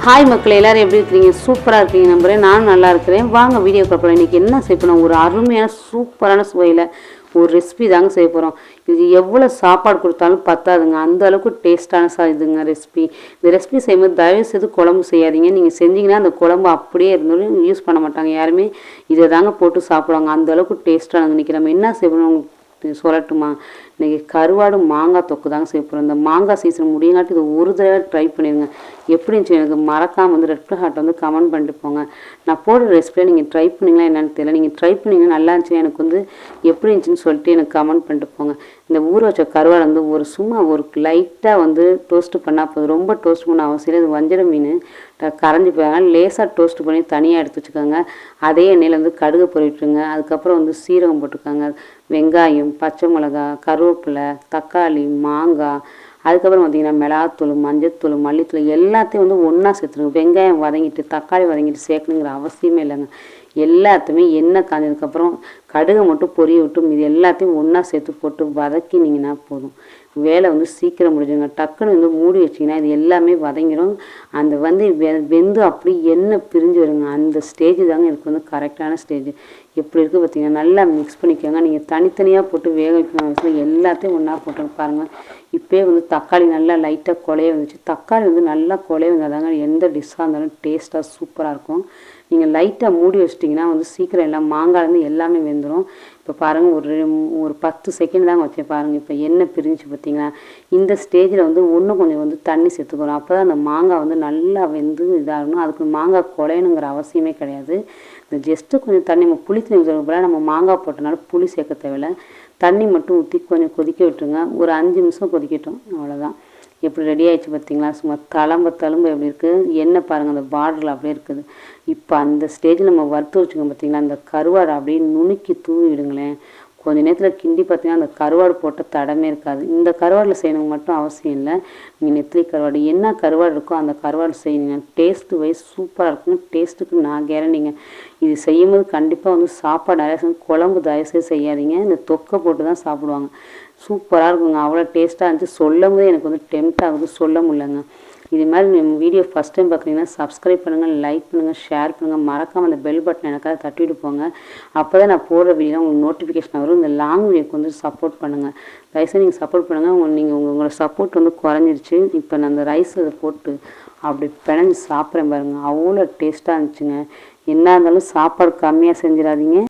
Hi மக்கள் எல்லாரும் எப்படி இருக்கீங்க? சூப்பராக இருக்கீங்க நம்புறேன். நானும் நல்லா இருக்கிறேன். வாங்க வீடியோ போகிறோம். இன்றைக்கி என்ன செய்ய போகிறோம்? ஒரு அருமையான சூப்பரான சுவையில் ஒரு ரெசிபி தாங்க செய்ய போகிறோம். இது எவ்வளோ சாப்பாடு கொடுத்தாலும் பத்தாதுங்க, அந்த அளவுக்கு டேஸ்ட்டான இதுங்க ரெசிபி. இந்த ரெசிபி செய்யும்போது தயவு செய்து குழம்பு செய்யாதீங்க. நீங்கள் செஞ்சீங்கன்னா அந்த குழம்பு அப்படியே இருந்தாலும் யூஸ் பண்ண மாட்டாங்க யாருமே. இதை தாங்க போட்டு சாப்பிடுவாங்க, அந்த அளவுக்கு டேஸ்ட்டாக. இன்றைக்கி நம்ம என்ன செய்யணும் சொல்லட்டுமா? இன்றைக்கி கருவாடு மாங்காய் தொக்கு தாங்க செய்ய போகிறோம். இந்த மாங்காய் சீசன் முடியங்காட்டி இது ஒரு தடவை ட்ரை பண்ணிடுங்க. எப்படி இருந்துச்சு எனக்கு மறக்காமல் ரெட் ஹார்ட் கமெண்ட் பண்ணிட்டு போங்க. நான் போடுற ரெசிபியில் நீங்கள் ட்ரை பண்ணிங்களா என்னென்னு தெரியல. நீங்கள் ட்ரை பண்ணிங்கன்னா நல்லா இருந்துச்சுன்னா எனக்கு எப்படி இருந்துச்சுன்னு சொல்லிட்டு எனக்கு கமெண்ட் பண்ணிட்டு போங்க. இந்த ஊற வச்ச கருவாடு ஒரு சும்மா ஒரு லைட்டாக டோஸ்ட்டு பண்ணால் போதும். ரொம்ப டோஸ்ட் பண்ண அவசியம் இல்லை. இது வஞ்சர மீன் கரைஞ்சி போயாங்க. லேசாக டோஸ்ட் பண்ணி தனியாக எடுத்து வச்சுக்கோங்க. அதே எண்ணெயில் கடுகு பொரிட்டுருங்க. அதுக்கப்புறம் சீரகம் போட்டுக்கோங்க, வெங்காயம், பச்சை மிளகா, கருவேப்பிலை, தக்காளி, மாங்காய், அதுக்கப்புறம் பார்த்திங்கன்னா மிளகாத்தூள், மஞ்சத்தூள், மல்லித்தூள் எல்லாத்தையும் ஒன்றா சேர்த்துருங்க. வெங்காயம் வதங்கிட்டு தக்காளி வதங்கிட்டு சேர்க்கணுங்கிற அவசியமே இல்லைங்க. எல்லாத்தையுமே எண்ணெய் காஞ்சதுக்கப்புறம் கடுகை மட்டும் பொரிய விட்டு இது எல்லாத்தையும் ஒன்றா சேர்த்து போட்டு வதக்கினீங்கன்னா போதும். வேலை சீக்கிரம் முடிஞ்சுங்க. டக்குன்னு மூடி வச்சிங்கன்னா இது எல்லாமே வதங்கிடும். அந்த வெந்து அப்படி எண்ணெய் பிரிஞ்சு வருங்க. அந்த ஸ்டேஜ் தாங்க எனக்கு கரெக்டான ஸ்டேஜ். எப்படி இருக்குது பார்த்தீங்கன்னா, நல்லா மிக்ஸ் பண்ணிக்கோங்க. நீங்கள் தனித்தனியாக போட்டு வேக வைக்கணும் அவசியம், எல்லாத்தையும் ஒன்றா போட்டு பாருங்கள். இப்போயே தக்காளி நல்லா லைட்டாக குழைய வந்துச்சு. தக்காளி நல்லா குழைய வந்தாதாங்க எந்த டிஷ்ஷாக இருந்தாலும் டேஸ்ட்டாக சூப்பராக இருக்கும். நீங்கள் லைட்டாக மூடி வச்சிட்டிங்கன்னா சீக்கிரம் எல்லாம் மாங்காய்லேருந்து எல்லாமே வெந்துடும். இப்போ பாருங்கள், ஒரு 10 செகண்ட் தாங்க வச்சேன் பாருங்கள். இப்போ எண்ணெய் பிரிஞ்சு பார்த்தீங்கன்னா, இந்த ஸ்டேஜில் இன்னும் கொஞ்சம் தண்ணி சேர்த்துக்கணும். அப்போ தான் அந்த மாங்காய் நல்லா வெந்து இதாகணும். அதுக்கு மாங்காய் குழையணுங்கிற அவசியமே கிடையாது. இந்த ஜஸ்ட்டு கொஞ்சம் தண்ணி, நம்ம புளி தண்ணி போல நம்ம மாங்காய் போட்டனால புளி சேர்க்க தேவையில்லை. தண்ணி மட்டும் ஊற்றி கொஞ்சம் கொதிக்க விட்டுருங்க. ஒரு 5 நிமிஷம் கொதிக்கட்டும், அவ்வளோதான். எப்படி ரெடி ஆகிடுச்சு பார்த்தீங்களா? சும்மா தழும்பு எப்படி இருக்குது, எண்ணெய் பாருங்கள் அந்த பார்டரில் அப்படியே இருக்குது. இப்போ அந்த ஸ்டேஜில் நம்ம வறுத்து வச்சுக்கோங்க பார்த்தீங்களா, அந்த கருவாடை அப்படியே நுணுக்கி தூவி விடுங்களேன். கொஞ்சம் நேரத்தில் கிண்டி பார்த்தீங்கன்னா அந்த கருவாடு போட்ட தடமே இருக்காது. இந்த கருவாடில் செய்யணும் மட்டும் அவசியம் இல்லை. நீங்கள் நெத்திலி கருவாடு என்ன கருவாடு இருக்கோ அந்த கருவாடு செய்யுங்க. டேஸ்ட்டு வைஸ் சூப்பராக இருக்குங்க. டேஸ்ட்டுக்கு நான் கேரண்டிங்க. இது செய்யும்போது கண்டிப்பாக சாப்பாடு நிறைய குழம்பு தயவுசெய்து செய்யாதீங்க. இந்த தொக்கை போட்டு தான் சாப்பிடுவாங்க. சூப்பராக இருக்குங்க. அவ்வளோ டேஸ்ட்டாக இருந்துச்சு. சொல்லும் போது எனக்கு டெம்ட் ஆகுது, சொல்ல முடியலங்க. இது மாதிரி நீங்கள் வீடியோ ஃபஸ்ட் டைம் பார்க்குறீங்கன்னா சப்ஸ்கிரைப் பண்ணுங்கள், லைக் பண்ணுங்கள், ஷேர் பண்ணுங்கள். மறக்காமல் அந்த பெல் பட்டன் எனக்காக தட்டிவிட்டு போங்க. அப்போ தான் நான் போடுற வீடியோ உங்களுக்கு நோட்டிஃபிகேஷன் வரும். இந்த லாங் வீடியோக்கு சப்போர்ட் பண்ணுங்கள். தயவுசெய்து நீங்கள் சப்போர்ட் பண்ணுங்கள். நீங்கள் உங்களோட சப்போர்ட் குறைஞ்சிருச்சு. இப்போ நான் அந்த ரைஸ் அதை போட்டு அப்படி பிணைஞ்சு சாப்பிட்றேன் பாருங்கள். அவ்வளோ டேஸ்ட்டாக இருந்துச்சுங்க. என்ன இருந்தாலும் சாப்பாடு கம்மியாக செஞ்சிடாதீங்க.